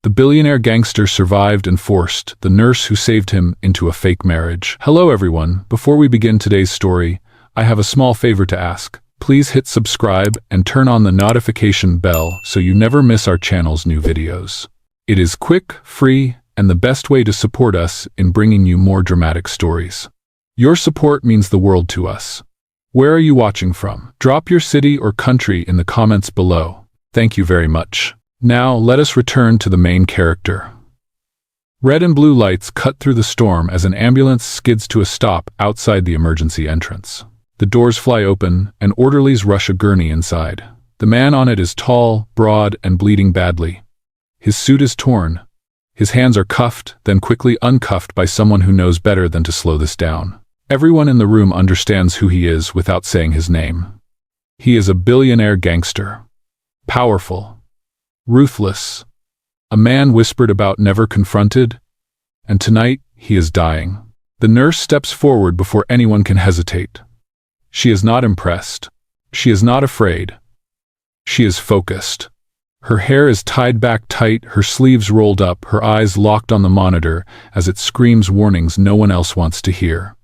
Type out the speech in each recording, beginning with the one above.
The billionaire gangster survived and forced the nurse who saved him into a fake marriage. Hello everyone, before we begin today's story, I have a small favor to ask. Please hit subscribe and turn on the notification bell so you never miss our channel's new videos. It is quick, free, and the best way to support us in bringing you more dramatic stories. Your support means the world to us. Where are you watching from? Drop your city or country in the comments below. Thank you very much. Now, let us return to the main character. Red and blue lights cut through the storm as an ambulance skids to a stop outside the emergency entrance. The doors fly open, and orderlies rush a gurney inside. The man on it is tall, broad, and bleeding badly. His suit is torn. His hands are cuffed, then quickly uncuffed by someone who knows better than to slow this down. Everyone in the room understands who he is without saying his name. He is a billionaire gangster. Powerful. Ruthless. A man whispered about never confronted, and tonight he is dying. The nurse steps forward before anyone can hesitate. She is not impressed. She is not afraid. She is focused. Her hair is tied back tight, her sleeves rolled up, her eyes locked on the monitor as it screams warnings no one else wants to hear.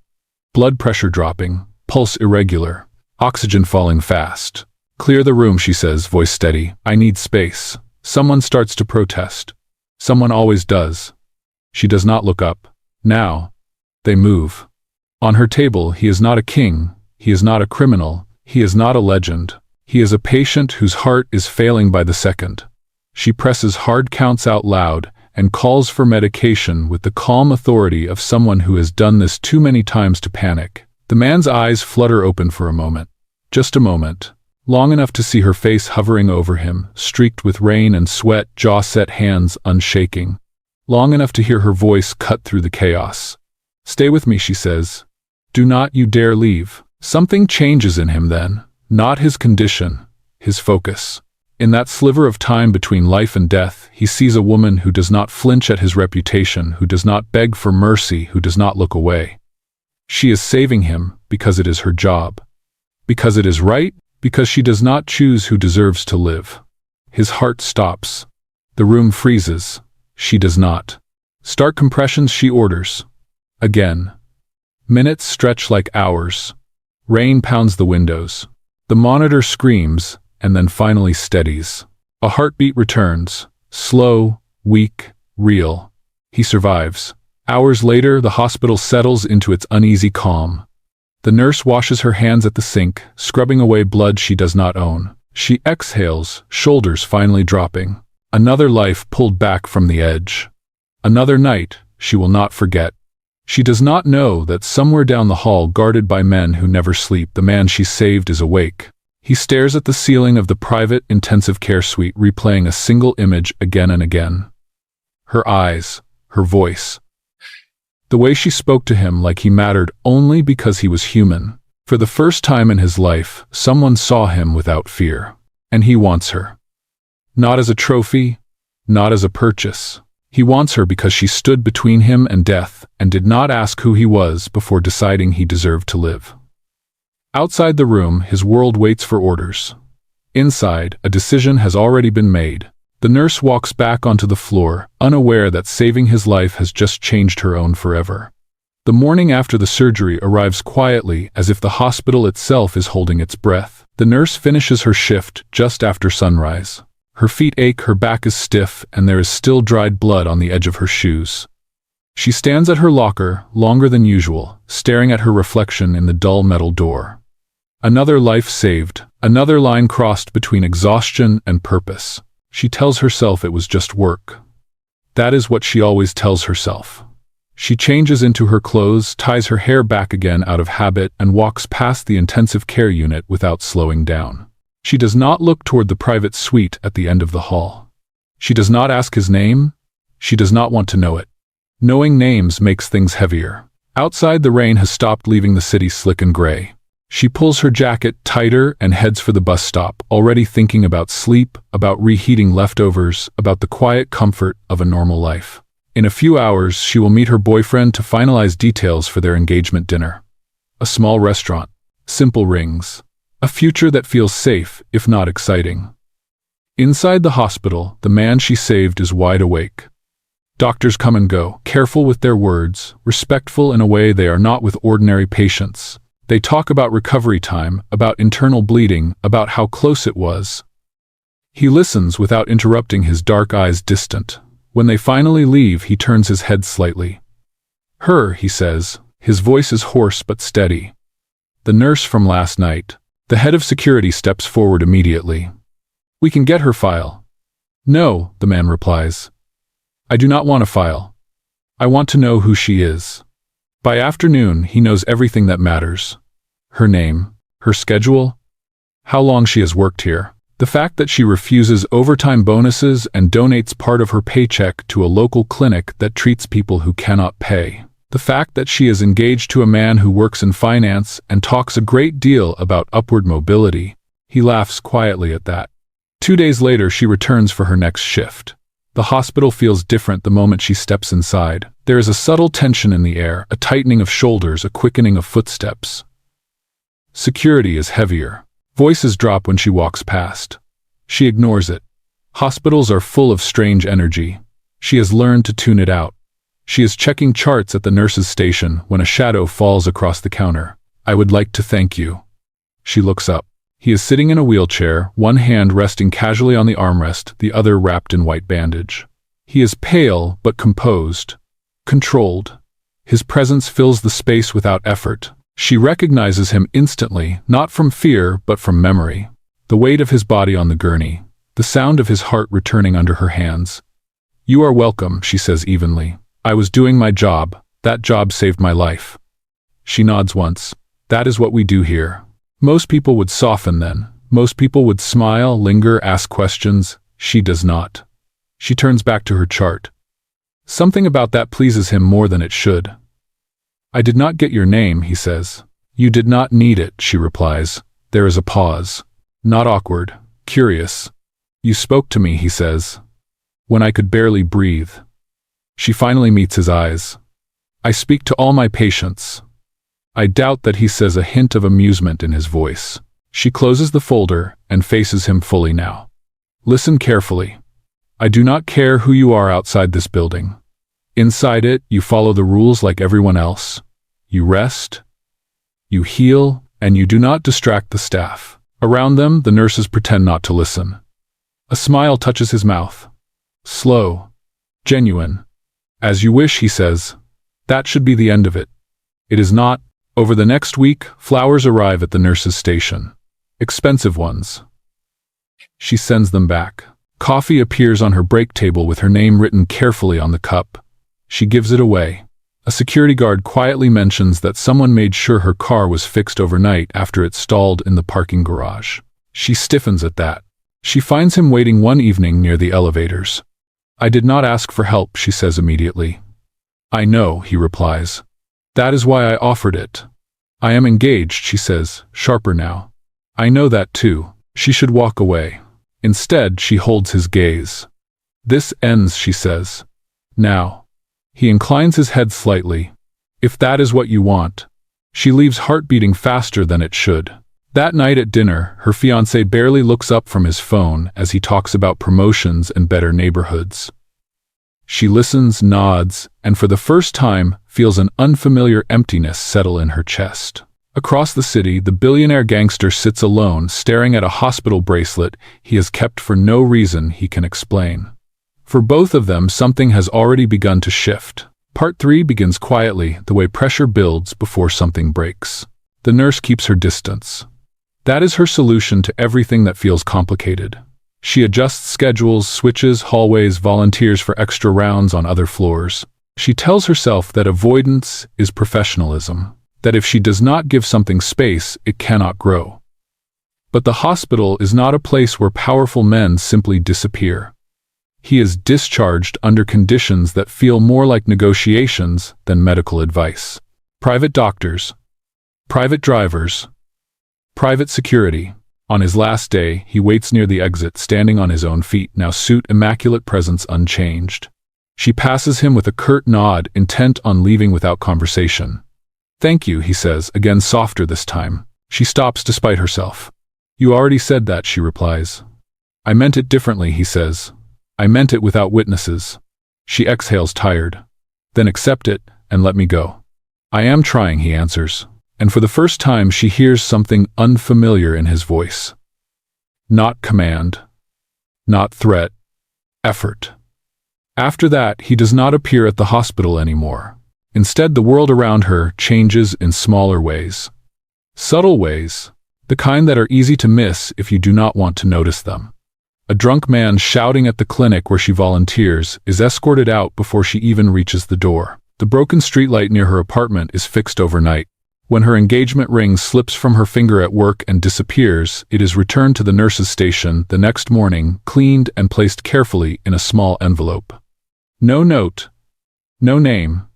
Blood pressure dropping, pulse irregular, oxygen falling fast. "Clear the room," she says, voice steady. "I need space." Someone starts to protest. Someone always does. She does not look up. Now, they move. On her table, he is not a king. He is not a criminal. He is not a legend. He is a patient whose heart is failing by the second. She presses hard counts out loud and calls for medication with the calm authority of someone who has done this too many times to panic. The man's eyes flutter open for a moment. Just a moment. Long enough to see her face hovering over him, streaked with rain and sweat, jaw set, hands unshaking. Long enough to hear her voice cut through the chaos. "Stay with me," she says. "Do not you dare leave." Something changes in him then. Not his condition, his focus. In that sliver of time between life and death, he sees a woman who does not flinch at his reputation, who does not beg for mercy, who does not look away. She is saving him because it is her job. Because it is right, because she does not choose who deserves to live. His heart stops. The room freezes. She does not. "Start compressions," she orders. Again. Minutes stretch like hours. Rain pounds the windows. The monitor screams, and then finally steadies. A heartbeat returns. Slow, weak, real. He survives. Hours later, the hospital settles into its uneasy calm. The nurse washes her hands at the sink, scrubbing away blood she does not own. She exhales, shoulders finally dropping. Another life pulled back from the edge. Another night she will not forget. She does not know that somewhere down the hall, guarded by men who never sleep, the man she saved is awake. He stares at the ceiling of the private intensive care suite, replaying a single image again and again. Her eyes, her voice. The way she spoke to him like he mattered only because he was human. For the first time in his life, someone saw him without fear. And he wants her. Not as a trophy, not as a purchase. He wants her because she stood between him and death and did not ask who he was before deciding he deserved to live. Outside the room, his world waits for orders. Inside, a decision has already been made. The nurse walks back onto the floor, unaware that saving his life has just changed her own forever. The morning after the surgery arrives quietly, as if the hospital itself is holding its breath. The nurse finishes her shift just after sunrise. Her feet ache, her back is stiff, and there is still dried blood on the edge of her shoes. She stands at her locker, longer than usual, staring at her reflection in the dull metal door. Another life saved, another line crossed between exhaustion and purpose. She tells herself it was just work. That is what she always tells herself. She changes into her clothes, ties her hair back again out of habit, and walks past the intensive care unit without slowing down. She does not look toward the private suite at the end of the hall. She does not ask his name. She does not want to know it. Knowing names makes things heavier. Outside, the rain has stopped, leaving the city slick and gray. She pulls her jacket tighter and heads for the bus stop, already thinking about sleep, about reheating leftovers, about the quiet comfort of a normal life. In a few hours, she will meet her boyfriend to finalize details for their engagement dinner. A small restaurant, simple rings, a future that feels safe, if not exciting. Inside the hospital, the man she saved is wide awake. Doctors come and go, careful with their words, respectful in a way they are not with ordinary patients. They talk about recovery time, about internal bleeding, about how close it was. He listens without interrupting, his dark eyes distant. When they finally leave, he turns his head slightly. "Her," he says. His voice is hoarse but steady. "The nurse from last night." The head of security steps forward immediately. "We can get her file." "No," the man replies. "I do not want a file. I want to know who she is." By afternoon, he knows everything that matters. Her name, her schedule, how long she has worked here. The fact that she refuses overtime bonuses and donates part of her paycheck to a local clinic that treats people who cannot pay. The fact that she is engaged to a man who works in finance and talks a great deal about upward mobility. He laughs quietly at that. 2 days later, she returns for her next shift. The hospital feels different the moment she steps inside. There is a subtle tension in the air, a tightening of shoulders, a quickening of footsteps. Security is heavier. Voices drop when she walks past. She ignores it. Hospitals are full of strange energy. She has learned to tune it out. She is checking charts at the nurse's station when a shadow falls across the counter. "I would like to thank you." She looks up. He is sitting in a wheelchair, one hand resting casually on the armrest, the other wrapped in white bandage. He is pale but composed, controlled. His presence fills the space without effort. She recognizes him instantly, not from fear but from memory. The weight of his body on the gurney, the sound of his heart returning under her hands. "You are welcome," she says evenly. "I was doing my job. That job saved my life." She nods once. "That is what we do here." Most people would soften then. Most people would smile, linger, ask questions. She does not. She turns back to her chart. Something about that pleases him more than it should. "I did not get your name," he says. "You did not need it," she replies. There is a pause. Not awkward, curious. "You spoke to me," he says, "when I could barely breathe." She finally meets his eyes. "I speak to all my patients." I doubt that he says, a hint of amusement in his voice. She closes the folder and faces him fully now. "Listen carefully. I do not care who you are outside this building. Inside it, you follow the rules like everyone else. You rest, you heal, and you do not distract the staff." Around them, the nurses pretend not to listen. A smile touches his mouth. Slow, genuine. "As you wish," he says. "That should be the end of it." It is not. Over the next week, flowers arrive at the nurse's station. Expensive ones. She sends them back. Coffee appears on her break table with her name written carefully on the cup. She gives it away. A security guard quietly mentions that someone made sure her car was fixed overnight after it stalled in the parking garage. She stiffens at that. She finds him waiting one evening near the elevators. "I did not ask for help," she says immediately. "I know," he replies. "That is why I offered it." "I am engaged," she says, sharper now. "I know that too." She should walk away. Instead, she holds his gaze. "This ends," she says. "Now." He inclines his head slightly. "If that is what you want." She leaves, heart beating faster than it should. That night at dinner, her fiancé barely looks up from his phone as he talks about promotions and better neighborhoods. She listens, nods, and for the first time feels an unfamiliar emptiness settle in her chest. Across the city, the billionaire gangster sits alone, staring at a hospital bracelet he has kept for no reason he can explain. For both of them, something has already begun to shift. Part 3 begins quietly, the way pressure builds before something breaks. The nurse keeps her distance. That is her solution to everything that feels complicated. She adjusts schedules, switches hallways, volunteers for extra rounds on other floors. She tells herself that avoidance is professionalism, that if she does not give something space, it cannot grow. But the hospital is not a place where powerful men simply disappear. He is discharged under conditions that feel more like negotiations than medical advice. Private doctors, private drivers, private security. On his last day, he waits near the exit, standing on his own feet, now suit, immaculate presence unchanged. She passes him with a curt nod, intent on leaving without conversation. "Thank you," he says, again softer this time. She stops despite herself. "You already said that," she replies. I meant it differently, he says. I meant it without witnesses. She exhales, tired. Then accept it, and let me go. I am trying, he answers. And for the first time she hears something unfamiliar in his voice. Not command. Not threat. Effort. After that, he does not appear at the hospital anymore. Instead, the world around her changes in smaller ways. Subtle ways, the kind that are easy to miss if you do not want to notice them. A drunk man shouting at the clinic where she volunteers is escorted out before she even reaches the door. The broken streetlight near her apartment is fixed overnight. When her engagement ring slips from her finger at work and disappears, it is returned to the nurse's station the next morning, cleaned and placed carefully in a small envelope. No note. No name.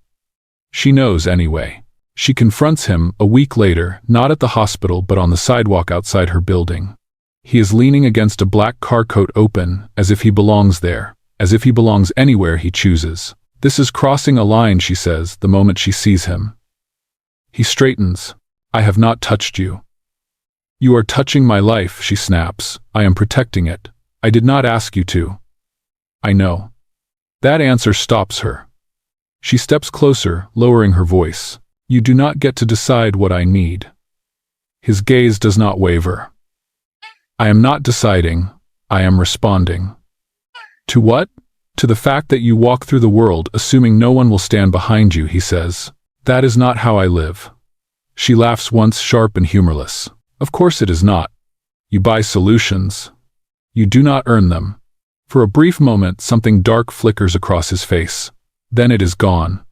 She knows anyway. She confronts him a week later, not at the hospital but on the sidewalk outside her building. He is leaning against a black car coat open, as if he belongs there, as if he belongs anywhere he chooses. This is crossing a line, she says, the moment she sees him. He straightens. I have not touched you. You are touching my life, she snaps. I am protecting it. I did not ask you to. I know. That answer stops her. She steps closer, lowering her voice. You do not get to decide what I need. His gaze does not waver. I am not deciding. I am responding. To what? To the fact that you walk through the world assuming no one will stand behind you, he says. That is not how I live. She laughs once, sharp and humorless. Of course it is not. You buy solutions. You do not earn them. For a brief moment, something dark flickers across his face. Then it is gone.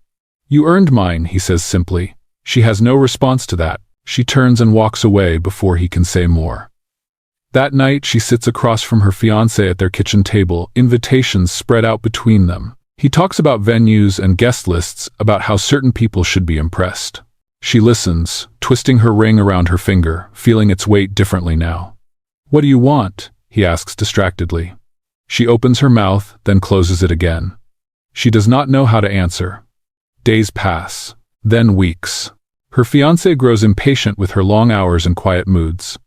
You earned mine, he says simply. She has no response to that. She turns and walks away before he can say more. That night, she sits across from her fiancé at their kitchen table, invitations spread out between them. He talks about venues and guest lists, about how certain people should be impressed. She listens, twisting her ring around her finger, feeling its weight differently now. What do you want? He asks distractedly. She opens her mouth, then closes it again. She does not know how to answer. Days pass, then weeks. Her fiancé grows impatient with her long hours and quiet moods.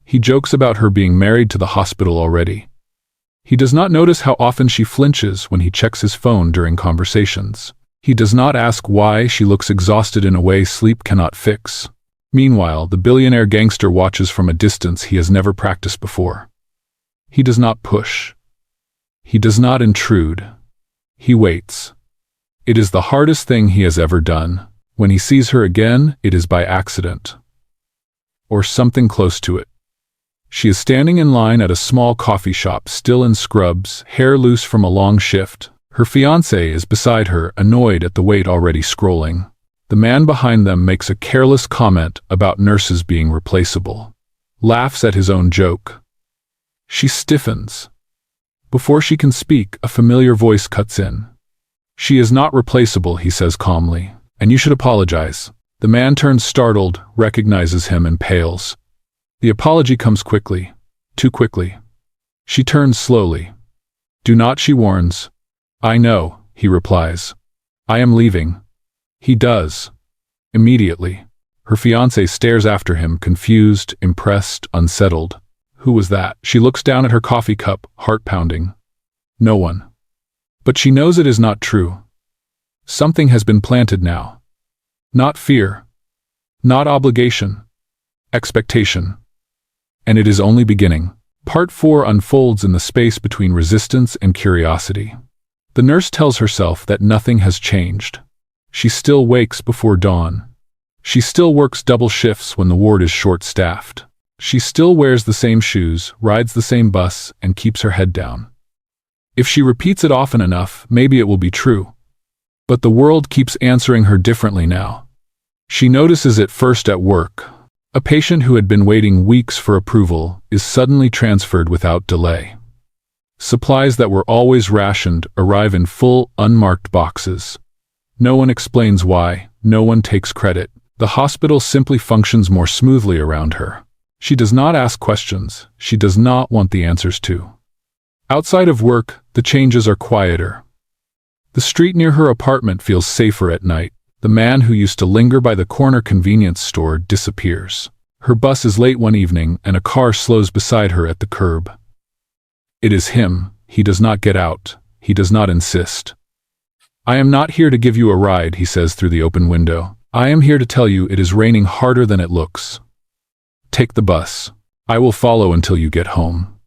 He jokes about her being married to the hospital already. He does not notice how often she flinches when he checks his phone during conversations. He does not ask why she looks exhausted in a way sleep cannot fix. Meanwhile, the billionaire gangster watches from a distance he has never practiced before. He does not push. He does not intrude. He waits. It is the hardest thing he has ever done. When he sees her again, it is by accident. Or something close to it. She is standing in line at a small coffee shop, still in scrubs, hair loose from a long shift. Her fiancé is beside her, annoyed at the wait already scrolling. The man behind them makes a careless comment about nurses being replaceable. Laughs at his own joke. She stiffens. Before she can speak, a familiar voice cuts in. She is not replaceable, he says calmly, and you should apologize. The man turns startled, recognizes him, and pales. The apology comes quickly, too quickly. She turns slowly. Do not, she warns. I know, he replies. I am leaving. He does. Immediately. Her fiancé stares after him, confused, impressed, unsettled. Who was that? She looks down at her coffee cup, heart pounding. No one. But she knows it is not true. Something has been planted now. Not fear. Not obligation. Expectation. And it is only beginning. Part 4 unfolds in the space between resistance and curiosity. The nurse tells herself that nothing has changed. She still wakes before dawn. She still works double shifts when the ward is short-staffed. She still wears the same shoes, rides the same bus, and keeps her head down. If she repeats it often enough, maybe it will be true. But the world keeps answering her differently now. She notices it first at work. A patient who had been waiting weeks for approval is suddenly transferred without delay. Supplies that were always rationed arrive in full, unmarked boxes. No one explains why, no one takes credit. The hospital simply functions more smoothly around her. She does not ask questions, she does not want the answers to. Outside of work, the changes are quieter. The street near her apartment feels safer at night. The man who used to linger by the corner convenience store disappears. Her bus is late one evening and a car slows beside her at the curb. It is him. He does not get out. He does not insist. I am not here to give you a ride, he says through the open window. I am here to tell you it is raining harder than it looks. Take the bus. I will follow until you get home.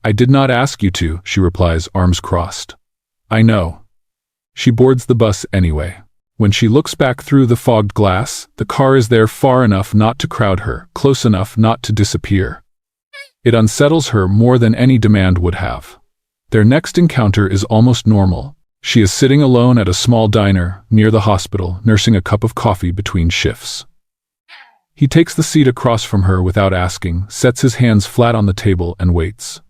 I did not ask you to, she replies, arms crossed. I know. She boards the bus anyway. When she looks back through the fogged glass, the car is there far enough not to crowd her, close enough not to disappear. It unsettles her more than any demand would have. Their next encounter is almost normal. She is sitting alone at a small diner near the hospital, nursing a cup of coffee between shifts. He takes the seat across from her without asking, sets his hands flat on the table and waits.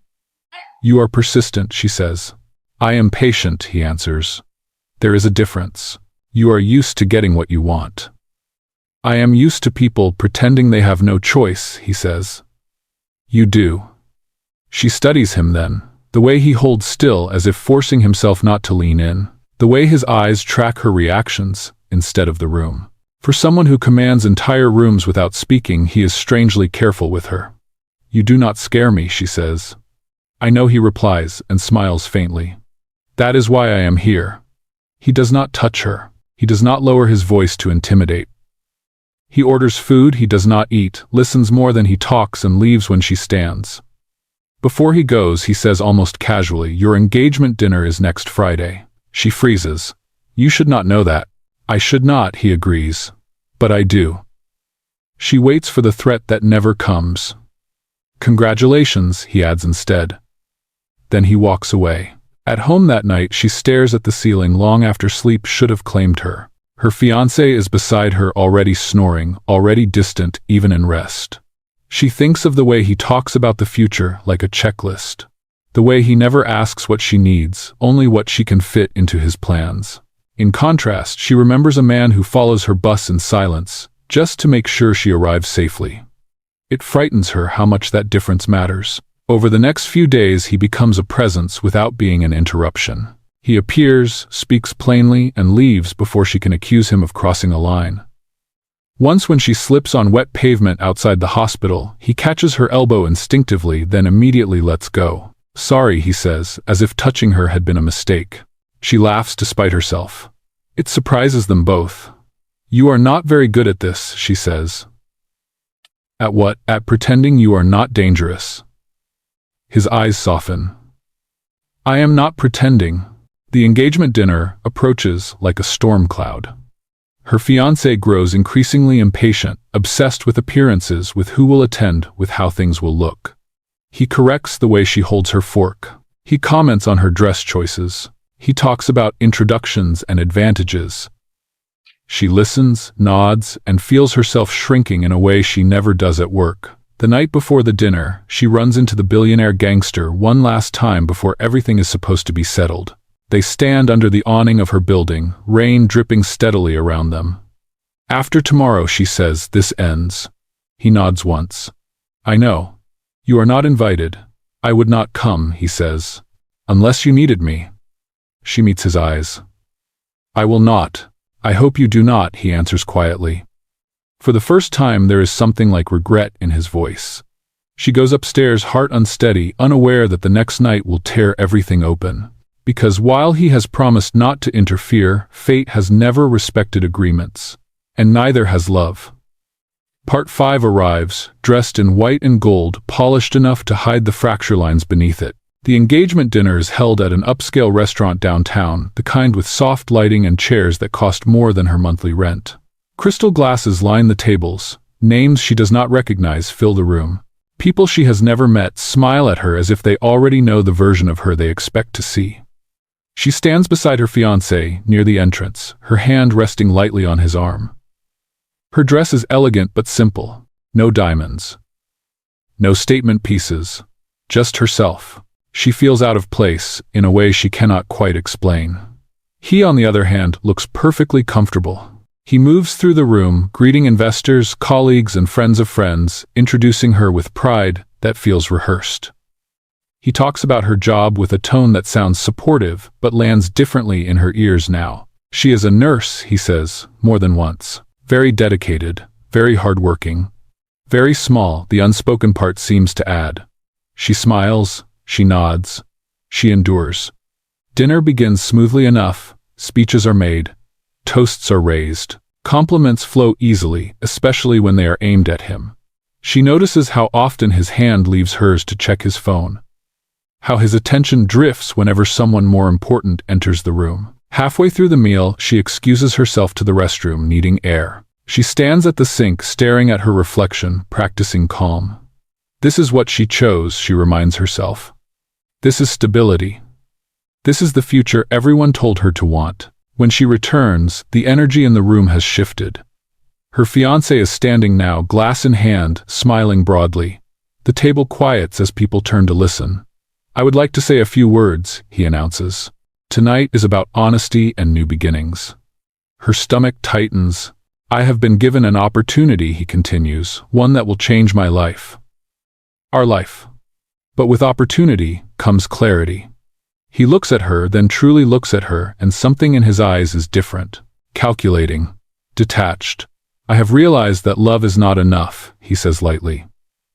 You are persistent, she says. I am patient, he answers. There is a difference. You are used to getting what you want. I am used to people pretending they have no choice, he says. You do. She studies him then. The way he holds still as if forcing himself not to lean in. The way his eyes track her reactions instead of the room. For someone who commands entire rooms without speaking, he is strangely careful with her. You do not scare me, she says. I know, he replies and smiles faintly. That is why I am here. He does not touch her. He does not lower his voice to intimidate. He orders food he does not eat, listens more than he talks, and leaves when she stands. Before he goes, he says almost casually, your engagement dinner is next Friday. She freezes. You should not know that. I should not, he agrees. But I do. She waits for the threat that never comes. Congratulations, he adds instead. Then he walks away. At home that night, she stares at the ceiling long after sleep should have claimed her. Her fiancé is beside her, already snoring, already distant even in rest. She thinks of the way he talks about the future like a checklist. The way he never asks what she needs, only what she can fit into his plans. In contrast, she remembers a man who follows her bus in silence, just to make sure she arrives safely. It frightens her how much that difference matters. Over the next few days, he becomes a presence without being an interruption. He appears, speaks plainly, and leaves before she can accuse him of crossing a line. Once when she slips on wet pavement outside the hospital, he catches her elbow instinctively, then immediately lets go. Sorry, he says, as if touching her had been a mistake. She laughs despite herself. It surprises them both. You are not very good at this, she says. At what? At pretending you are not dangerous. His eyes soften. I am not pretending. The engagement dinner approaches like a storm cloud. Her fiancé grows increasingly impatient, obsessed with appearances, with who will attend, with how things will look. He corrects the way she holds her fork. He comments on her dress choices. He talks about introductions and advantages. She listens, nods, and feels herself shrinking in a way she never does at work. The night before the dinner, she runs into the billionaire gangster one last time before everything is supposed to be settled. They stand under the awning of her building, rain dripping steadily around them. After tomorrow, she says, this ends. He nods once. I know. You are not invited. I would not come, he says. Unless you needed me. She meets his eyes. I will not. I hope you do not, he answers quietly. For the first time, there is something like regret in his voice. She goes upstairs, heart unsteady, unaware that the next night will tear everything open. Because while he has promised not to interfere, fate has never respected agreements. And neither has love. Part 5 arrives, dressed in white and gold, polished enough to hide the fracture lines beneath it. The engagement dinner is held at an upscale restaurant downtown, the kind with soft lighting and chairs that cost more than her monthly rent. Crystal glasses line the tables. Names she does not recognize fill the room. People she has never met smile at her as if they already know the version of her they expect to see. She stands beside her fiancé, near the entrance, her hand resting lightly on his arm. Her dress is elegant but simple. No diamonds. No statement pieces. Just herself. She feels out of place, in a way she cannot quite explain. He, on the other hand, looks perfectly comfortable. He moves through the room, greeting investors, colleagues, and friends of friends, introducing her with pride that feels rehearsed. He talks about her job with a tone that sounds supportive, but lands differently in her ears now. She is a nurse, he says, more than once. Very dedicated, very hardworking. Very small, the unspoken part seems to add. She smiles, she nods. She endures. Dinner begins smoothly enough, speeches are made, toasts are raised. Compliments flow easily, especially when they are aimed at him. She notices how often his hand leaves hers to check his phone. How his attention drifts whenever someone more important enters the room. Halfway through the meal, she excuses herself to the restroom, needing air. She stands at the sink, staring at her reflection, practicing calm. This is what she chose, she reminds herself. This is stability. This is the future everyone told her to want. When she returns, the energy in the room has shifted. Her fiancé is standing now, glass in hand, smiling broadly. The table quiets as people turn to listen. "I would like to say a few words," he announces. "Tonight is about honesty and new beginnings." Her stomach tightens. "I have been given an opportunity," he continues, "one that will change my life. Our life. But with opportunity comes clarity." He looks at her, then truly looks at her, and something in his eyes is different. Calculating. Detached. "I have realized that love is not enough," he says lightly.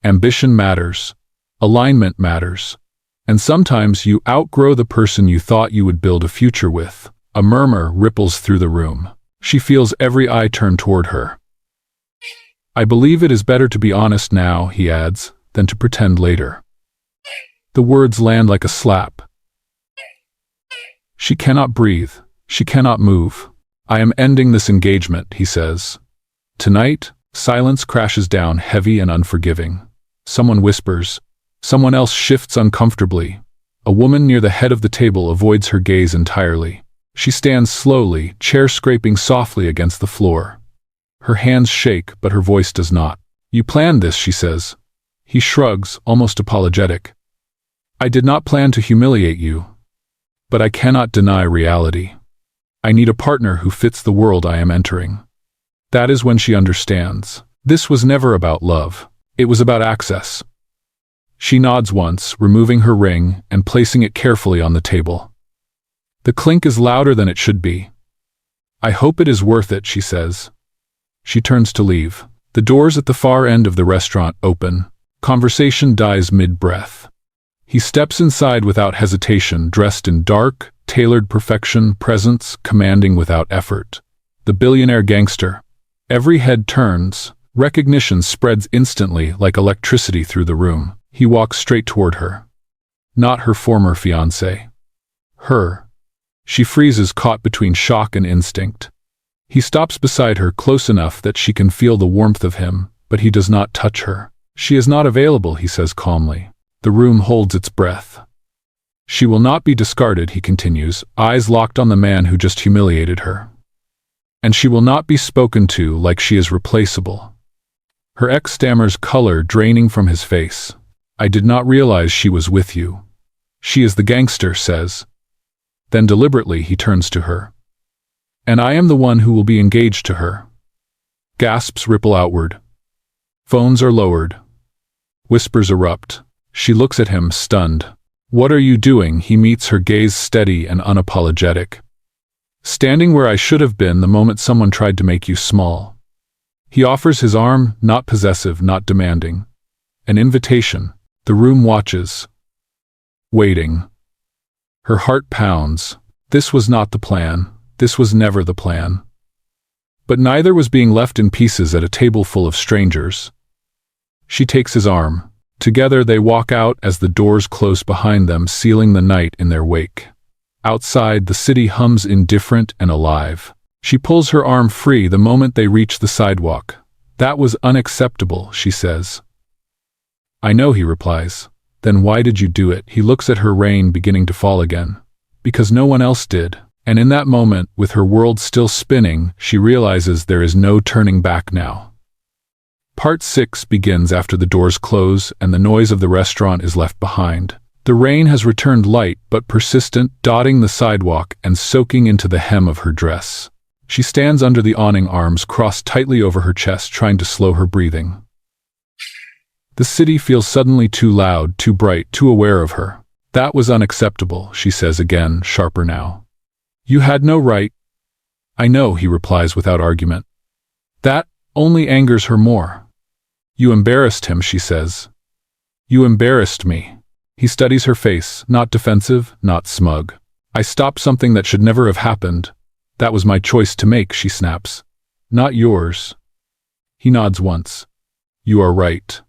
"Ambition matters. Alignment matters. And sometimes you outgrow the person you thought you would build a future with." A murmur ripples through the room. She feels every eye turn toward her. "I believe it is better to be honest now," he adds, "than to pretend later." The words land like a slap. She cannot breathe. She cannot move. "I am ending this engagement," he says. Tonight, silence crashes down, heavy and unforgiving. Someone whispers. Someone else shifts uncomfortably. A woman near the head of the table avoids her gaze entirely. She stands slowly, chair scraping softly against the floor. Her hands shake, but her voice does not. "You planned this," she says. He shrugs, almost apologetic. "I did not plan to humiliate you. But I cannot deny reality. I need a partner who fits the world I am entering." That is when she understands. This was never about love. It was about access. She nods once, removing her ring and placing it carefully on the table. The clink is louder than it should be. "I hope it is worth it," she says. She turns to leave. The doors at the far end of the restaurant open. Conversation dies mid-breath. He steps inside without hesitation, dressed in dark, tailored perfection, presence commanding without effort. The billionaire gangster. Every head turns. Recognition spreads instantly like electricity through the room. He walks straight toward her. Not her former fiancé. Her. She freezes, caught between shock and instinct. He stops beside her, close enough that she can feel the warmth of him, but he does not touch her. "She is not available," he says calmly. The room holds its breath. "She will not be discarded," he continues, eyes locked on the man who just humiliated her. "And she will not be spoken to like she is replaceable." Her ex stammers, color draining from his face. "I did not realize she was with you." "She is the gangster," says. Then deliberately he turns to her. "And I am the one who will be engaged to her." Gasps ripple outward. Phones are lowered. Whispers erupt. She looks at him, stunned. "What are you doing?" He meets her gaze, steady and unapologetic. "Standing where I should have been the moment someone tried to make you small." He offers his arm, not possessive, not demanding. An invitation. The room watches. Waiting. Her heart pounds. This was not the plan. This was never the plan. But neither was being left in pieces at a table full of strangers. She takes his arm. Together they walk out as the doors close behind them, sealing the night in their wake. Outside, the city hums indifferent and alive. She pulls her arm free the moment they reach the sidewalk. "That was unacceptable," she says. "I know," he replies. "Then why did you do it?" He looks at her, rain beginning to fall again. "Because no one else did." And in that moment, with her world still spinning, she realizes there is no turning back now. Part 6 begins after the doors close and the noise of the restaurant is left behind. The rain has returned, light but persistent, dotting the sidewalk and soaking into the hem of her dress. She stands under the awning, arms crossed tightly over her chest, trying to slow her breathing. The city feels suddenly too loud, too bright, too aware of her. "That was unacceptable," she says again, sharper now. "You had no right." "I know," he replies without argument. That only angers her more. "You embarrassed him," she says. "You embarrassed me." He studies her face, not defensive, not smug. I stopped something that should never have happened. That was my choice to make, she snaps. Not yours. He nods once. You are right.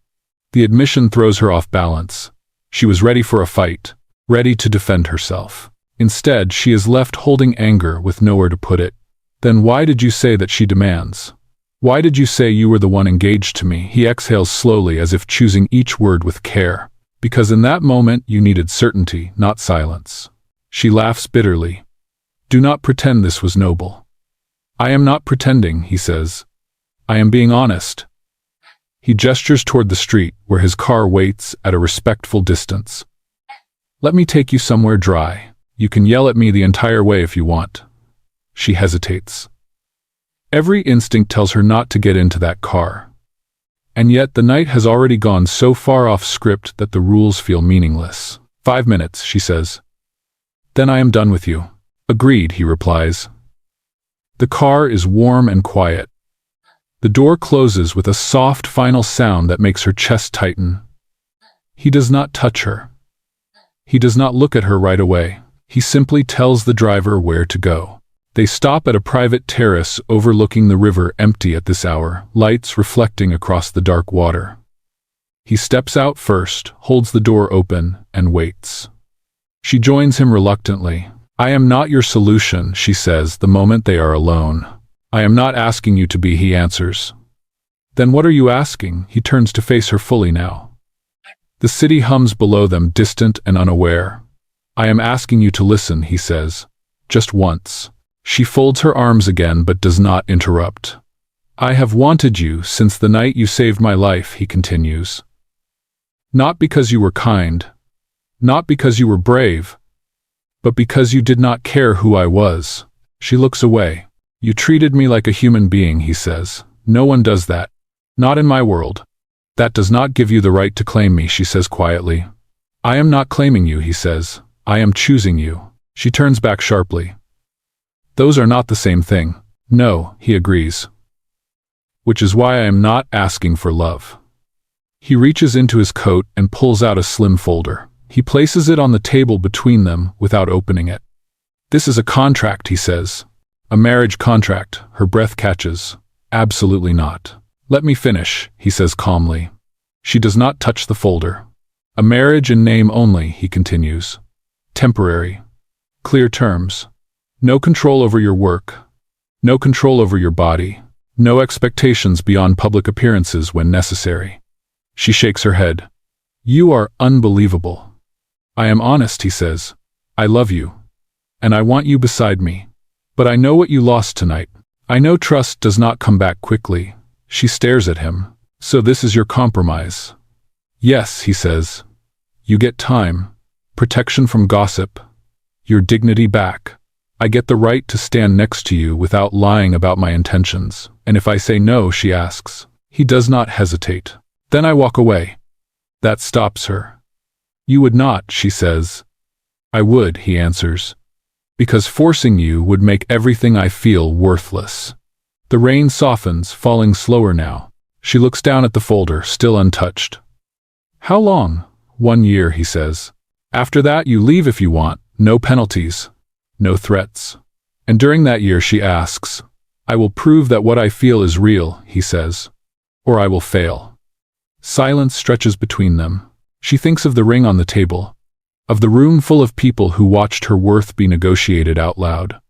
The admission throws her off balance. She was ready for a fight, ready to defend herself. Instead, she is left holding anger with nowhere to put it. Then why did you say that, she demands? Why did you say you were the one engaged to me? He exhales slowly, as if choosing each word with care. Because in that moment you needed certainty, not silence. She laughs bitterly. Do not pretend this was noble. I am not pretending, he says. I am being honest. He gestures toward the street, where his car waits at a respectful distance. Let me take you somewhere dry. You can yell at me the entire way if you want. She hesitates. Every instinct tells her not to get into that car. And yet the night has already gone so far off script that the rules feel meaningless. 5 minutes, she says. Then I am done with you. Agreed, he replies. The car is warm and quiet. The door closes with a soft final sound that makes her chest tighten. He does not touch her. He does not look at her right away. He simply tells the driver where to go. They stop at a private terrace overlooking the river, empty at this hour, lights reflecting across the dark water. He steps out first, holds the door open, and waits. She joins him reluctantly. I am not your solution, she says the moment they are alone. I am not asking you to be, he answers. Then what are you asking? He turns to face her fully now. The city hums below them, distant and unaware. I am asking you to listen, he says. Just once. She folds her arms again but does not interrupt. I have wanted you since the night you saved my life, he continues. Not because you were kind, not because you were brave, but because you did not care who I was. She looks away. You treated me like a human being, he says. No one does that. Not in my world. That does not give you the right to claim me, she says quietly. I am not claiming you, he says. I am choosing you. She turns back sharply. Those are not the same thing. No, he agrees. Which is why I am not asking for love. He reaches into his coat and pulls out a slim folder. He places it on the table between them without opening it. This is a contract, he says. A marriage contract. Her breath catches. Absolutely not. Let me finish, he says calmly. She does not touch the folder. A marriage in name only, he continues. Temporary. Clear terms. No control over your work. No control over your body. No expectations beyond public appearances when necessary. She shakes her head. You are unbelievable. I am honest, he says. I love you. And I want you beside me. But I know what you lost tonight. I know trust does not come back quickly. She stares at him. So this is your compromise. Yes, he says. You get time, protection from gossip, your dignity back. I get the right to stand next to you without lying about my intentions. And if I say no, she asks. He does not hesitate. Then I walk away. That stops her. You would not, she says. I would, he answers. Because forcing you would make everything I feel worthless. The rain softens, falling slower now. She looks down at the folder, still untouched. How long? 1 year, he says. After that, you leave if you want. No penalties. No threats. And during that year, she asks, I will prove that what I feel is real, he says. Or I will fail. Silence stretches between them. She thinks of the ring on the table. Of the room full of people who watched her worth be negotiated out loud.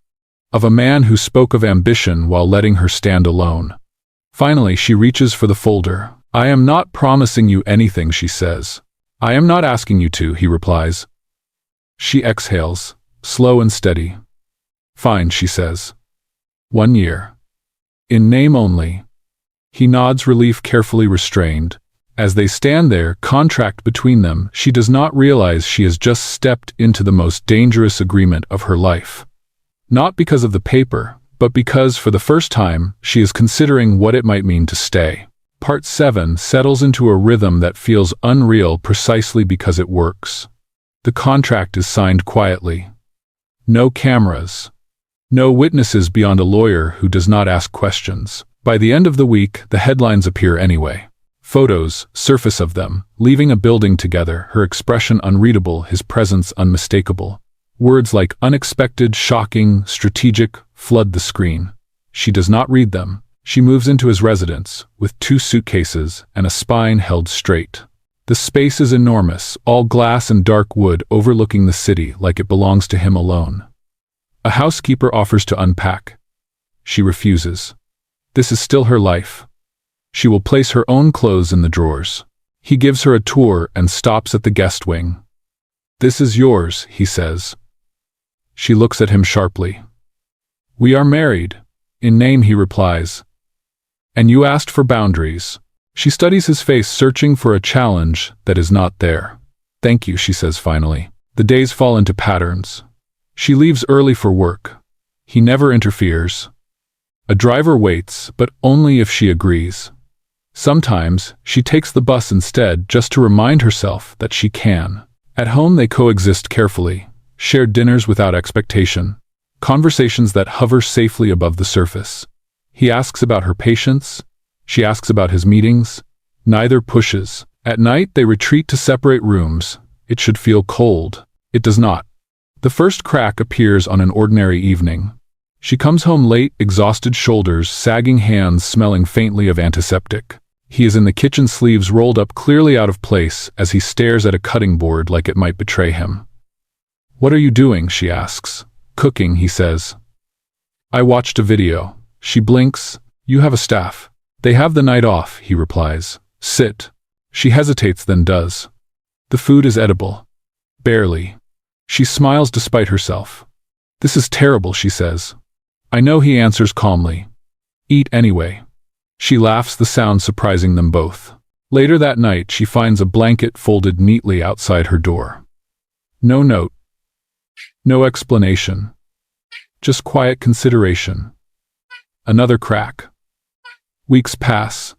Of a man who spoke of ambition while letting her stand alone. Finally, she reaches for the folder. I am not promising you anything, she says. I am not asking you to, he replies. She exhales, slow and steady. Fine, she says. 1 year. In name only. He nods, relief carefully restrained. As they stand there, contract between them, she does not realize she has just stepped into the most dangerous agreement of her life. Not because of the paper, but because, for the first time, she is considering what it might mean to stay. Part 7 settles into a rhythm that feels unreal precisely because it works. The contract is signed quietly. No cameras. No witnesses beyond a lawyer who does not ask questions. By the end of the week, the headlines appear anyway. Photos surface of them, leaving a building together, her expression unreadable, his presence unmistakable. Words like unexpected, shocking, strategic flood the screen. She does not read them. She moves into his residence, with 2 suitcases and a spine held straight. The space is enormous, all glass and dark wood overlooking the city like it belongs to him alone. A housekeeper offers to unpack. She refuses. This is still her life. She will place her own clothes in the drawers. He gives her a tour and stops at the guest wing. "This is yours," he says. She looks at him sharply. "We are married." "In name," he replies. "And you asked for boundaries." She studies his face, searching for a challenge that is not there. "Thank you," she says finally. The days fall into patterns. She leaves early for work. He never interferes. A driver waits, but only if she agrees. Sometimes, she takes the bus instead, just to remind herself that she can. At home they coexist carefully, share dinners without expectation, conversations that hover safely above the surface. He asks about her patients, she asks about his meetings. Neither pushes. At night they retreat to separate rooms. It should feel cold. It does not. The first crack appears on an ordinary evening. She comes home late, exhausted shoulders, sagging hands smelling faintly of antiseptic. He is in the kitchen, sleeves rolled up clearly out of place as he stares at a cutting board like it might betray him. "What are you doing?" she asks. "Cooking," he says. "I watched a video." She blinks. "You have a staff." "They have the night off," he replies. "Sit." She hesitates, then does. The food is edible. Barely. She smiles despite herself. "This is terrible," she says. "I know," he answers calmly. "Eat anyway." She laughs, the sound surprising them both. Later that night, she finds a blanket folded neatly outside her door. No note. No explanation. Just quiet consideration. Another crack. Weeks pass.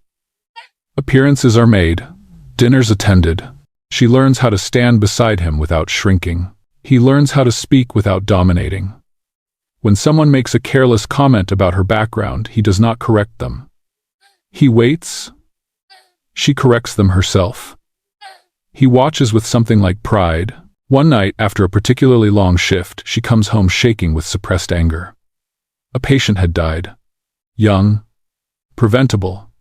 Appearances are made. Dinners attended. She learns how to stand beside him without shrinking. He learns how to speak without dominating. When someone makes a careless comment about her background, he does not correct them. He waits. She corrects them herself. He watches with something like pride. One night, after a particularly long shift, she comes home shaking with suppressed anger. A patient had died. Young. Preventable.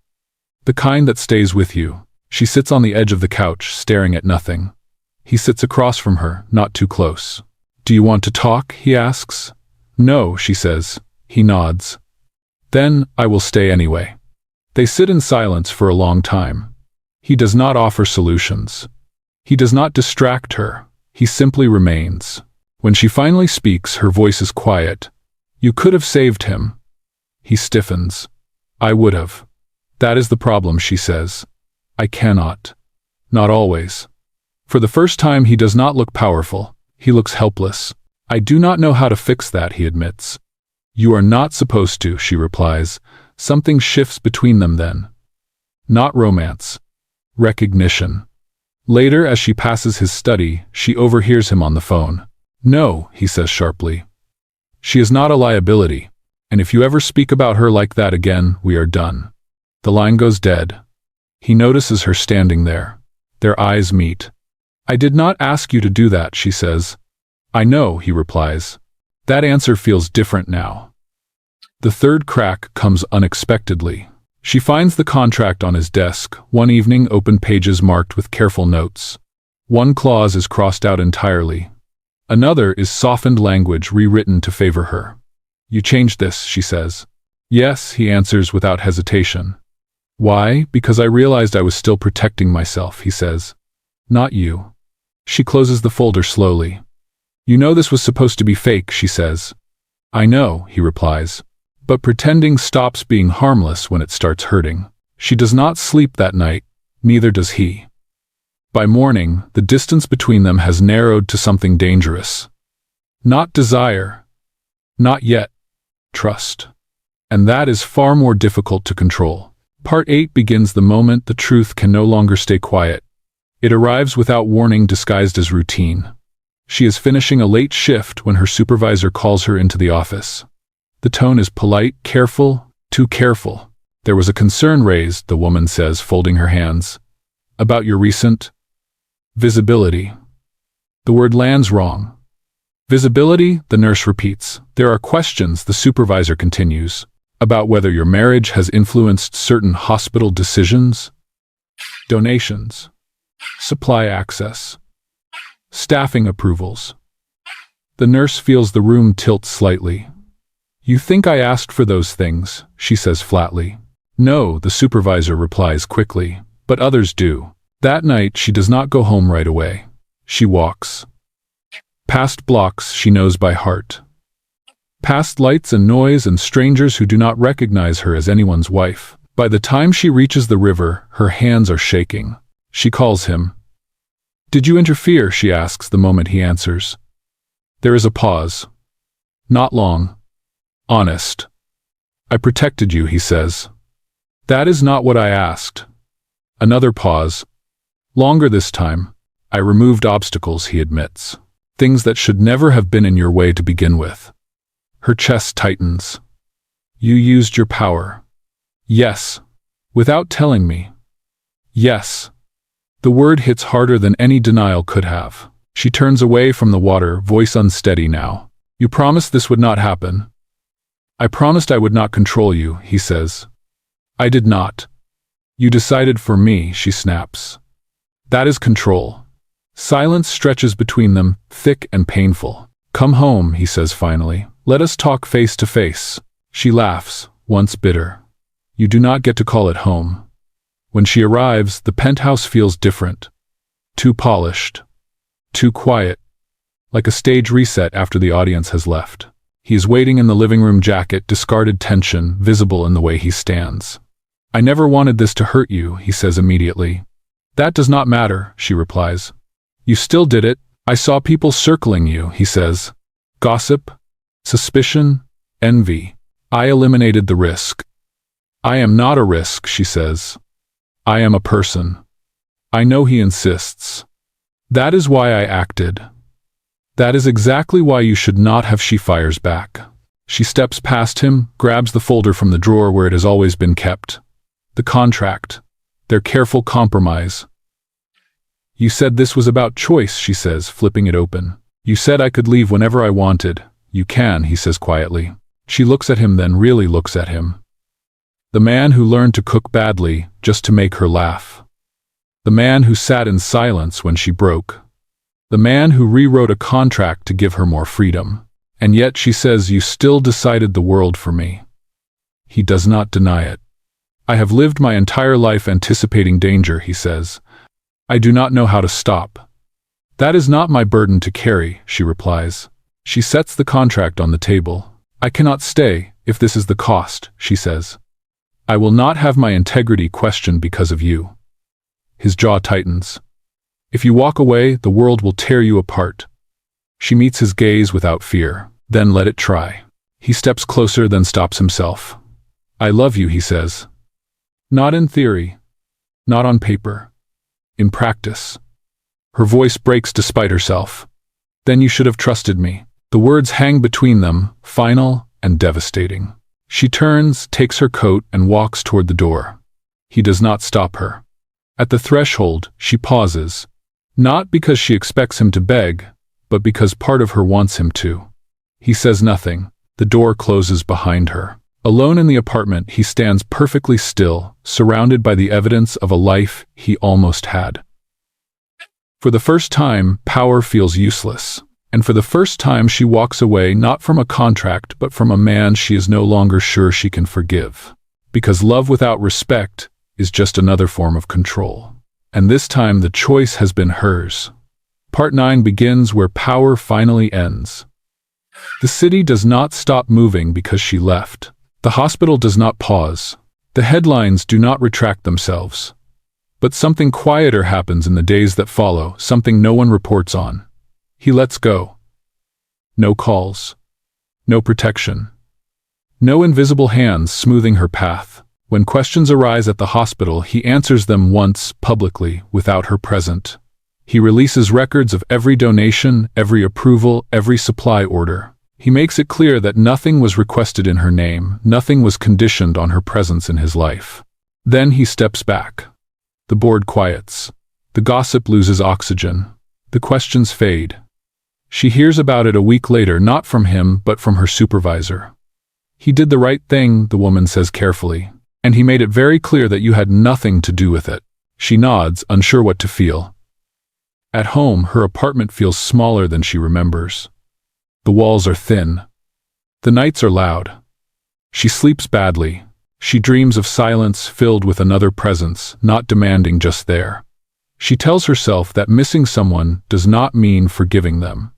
The kind that stays with you. She sits on the edge of the couch, staring at nothing. He sits across from her, not too close. "Do you want to talk?" he asks. "No," she says. He nods. "Then, I will stay anyway." They sit in silence for a long time. He does not offer solutions. He does not distract her. He simply remains. When she finally speaks, her voice is quiet. "You could have saved him." He stiffens. "I would have." "That is the problem," she says. "I cannot." Not always. For the first time, he does not look powerful. He looks helpless. "I do not know how to fix that," he admits. "You are not supposed to," she replies. Something shifts between them then. Not romance. Recognition. Later, as she passes his study, she overhears him on the phone. "No," he says sharply. "She is not a liability, and if you ever speak about her like that again, we are done." The line goes dead. He notices her standing there. Their eyes meet. "I did not ask you to do that," she says. "I know," he replies. That answer feels different now. The third crack comes unexpectedly. She finds the contract on his desk, one evening, open pages marked with careful notes. One clause is crossed out entirely. Another is softened language rewritten to favor her. "You changed this," she says. "Yes," he answers without hesitation. "Why?" "Because I realized I was still protecting myself," he says. "Not you." She closes the folder slowly. "You know this was supposed to be fake," she says. "I know," he replies. But pretending stops being harmless when it starts hurting. She does not sleep that night, neither does he. By morning, the distance between them has narrowed to something dangerous. Not desire. Not yet. Trust. And that is far more difficult to control. Part 8 begins the moment the truth can no longer stay quiet. It arrives without warning, disguised as routine. She is finishing a late shift when her supervisor calls her into the office. The tone is polite, careful, too careful. There was a concern raised, the woman says, folding her hands. About your recent visibility. The word lands wrong. Visibility, the nurse repeats. There are questions, the supervisor continues, about whether your marriage has influenced certain hospital decisions, donations, supply access, staffing approvals. The nurse feels the room tilt slightly. You think I asked for those things, she says flatly. No, the supervisor replies quickly, but others do. That night, she does not go home right away. She walks. Past blocks she knows by heart. Past lights and noise and strangers who do not recognize her as anyone's wife. By the time she reaches the river, her hands are shaking. She calls him. Did you interfere? She asks the moment he answers. There is a pause. Not long. Honest. I protected you, he says. That is not what I asked. Another pause. Longer this time. I removed obstacles, he admits. Things that should never have been in your way to begin with. Her chest tightens. You used your power. Yes. Without telling me. Yes. The word hits harder than any denial could have. She turns away from the water, voice unsteady now. You promised this would not happen. I promised I would not control you, he says. I did not. You decided for me, she snaps. That is control. Silence stretches between them, thick and painful. Come home, he says finally. Let us talk face to face. She laughs, once bitter. You do not get to call it home. When she arrives, the penthouse feels different. Too polished. Too quiet. Like a stage reset after the audience has left. He is waiting in the living room, jacket, discarded tension, visible in the way he stands. I never wanted this to hurt you, he says immediately. That does not matter, she replies. You still did it. I saw people circling you, he says. Gossip, suspicion, envy. I eliminated the risk. I am not a risk, she says. I am a person. I know he insists. That is why I acted. That is exactly why you should not have. She fires back. She steps past him, grabs the folder from the drawer where it has always been kept. The contract. Their careful compromise. You said this was about choice, she says, flipping it open. You said I could leave whenever I wanted. You can, he says quietly. She looks at him, then really looks at him. The man who learned to cook badly just to make her laugh. The man who sat in silence when she broke. The man who rewrote a contract to give her more freedom. And yet she says, you still decided the world for me. He does not deny it. I have lived my entire life anticipating danger, he says. I do not know how to stop. That is not my burden to carry, she replies. She sets the contract on the table. I cannot stay, if this is the cost, she says. I will not have my integrity questioned because of you. His jaw tightens. If you walk away, the world will tear you apart. She meets his gaze without fear. Then let it try. He steps closer, then stops himself. I love you, he says. Not in theory. Not on paper. In practice. Her voice breaks despite herself. Then you should have trusted me. The words hang between them, final and devastating. She turns, takes her coat, and walks toward the door. He does not stop her. At the threshold, she pauses. Not because she expects him to beg, but because part of her wants him to. He says nothing. The door closes behind her. Alone in the apartment, he stands perfectly still, surrounded by the evidence of a life he almost had. For the first time, power feels useless. And for the first time, she walks away not from a contract, but from a man she is no longer sure she can forgive. Because love without respect is just another form of control. And this time, the choice has been hers. Part 9 begins where power finally ends. The city does not stop moving because she left. The hospital does not pause. The headlines do not retract themselves. But something quieter happens in the days that follow, something no one reports on. He lets go. No calls. No protection. No invisible hands smoothing her path. When questions arise at the hospital, he answers them once, publicly, without her present. He releases records of every donation, every approval, every supply order. He makes it clear that nothing was requested in her name, nothing was conditioned on her presence in his life. Then he steps back. The board quiets. The gossip loses oxygen. The questions fade. She hears about it a week later, not from him, but from her supervisor. "He did the right thing," the woman says carefully, "and he made it very clear that you had nothing to do with it." She nods, unsure what to feel. At home, her apartment feels smaller than she remembers. The walls are thin. The nights are loud. She sleeps badly. She dreams of silence filled with another presence, not demanding, just there. She tells herself that missing someone does not mean forgiving them.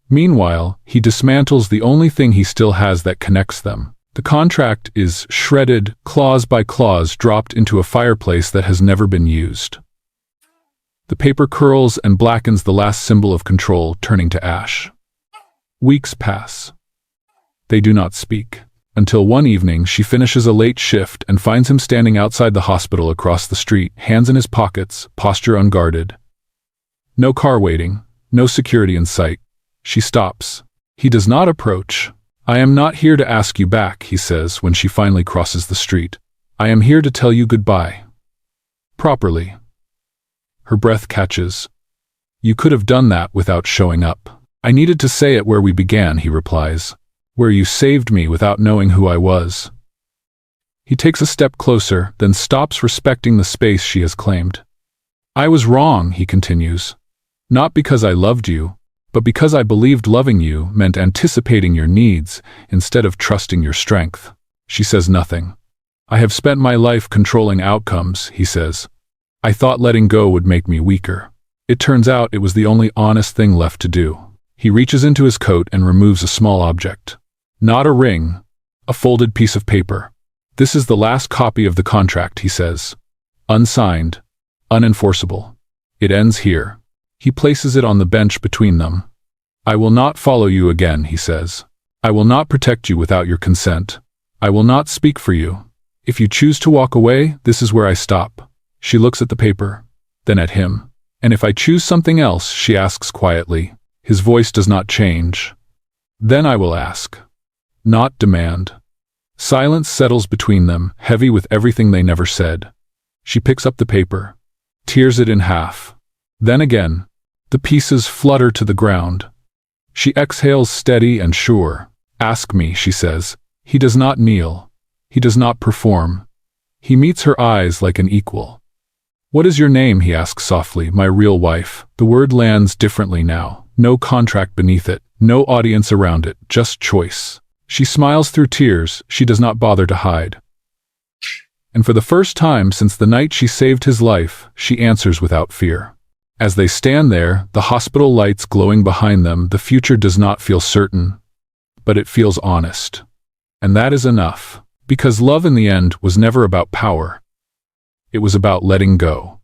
Meanwhile, he dismantles the only thing he still has that connects them. The contract is shredded, clause by clause, dropped into a fireplace that has never been used. The paper curls and blackens, the last symbol of control turning to ash. Weeks pass. They do not speak. Until one evening she finishes a late shift and finds him standing outside the hospital across the street, hands in his pockets, posture unguarded. No car waiting, no security in sight. She stops. He does not approach. "I am not here to ask you back," he says when she finally crosses the street. "I am here to tell you goodbye. Properly." Her breath catches. "You could have done that without showing up." "I needed to say it where we began," he replies. "Where you saved me without knowing who I was." He takes a step closer, then stops, respecting the space she has claimed. "I was wrong," he continues. "Not because I loved you, but because I believed loving you meant anticipating your needs instead of trusting your strength." She says nothing. "I have spent my life controlling outcomes," he says. "I thought letting go would make me weaker. It turns out it was the only honest thing left to do." He reaches into his coat and removes a small object. Not a ring, a folded piece of paper. "This is the last copy of the contract," he says. "Unsigned, unenforceable. It ends here." He places it on the bench between them. "I will not follow you again," he says. "I will not protect you without your consent. I will not speak for you. If you choose to walk away, this is where I stop." She looks at the paper, then at him. "And if I choose something else?" she asks quietly. His voice does not change. "Then I will ask, not demand." Silence settles between them, heavy with everything they never said. She picks up the paper, tears it in half. Then again, the pieces flutter to the ground. She exhales, steady and sure. "Ask me," she says. He does not kneel. He does not perform. He meets her eyes like an equal. "What is your name?" he asks softly. "My real wife." The word lands differently now. No contract beneath it, no audience around it, just choice. She smiles through tears. She does not bother to hide. And for the first time since the night she saved his life, she answers without fear. As they stand there, the hospital lights glowing behind them, the future does not feel certain, but it feels honest. And that is enough, because love in the end was never about power. It was about letting go.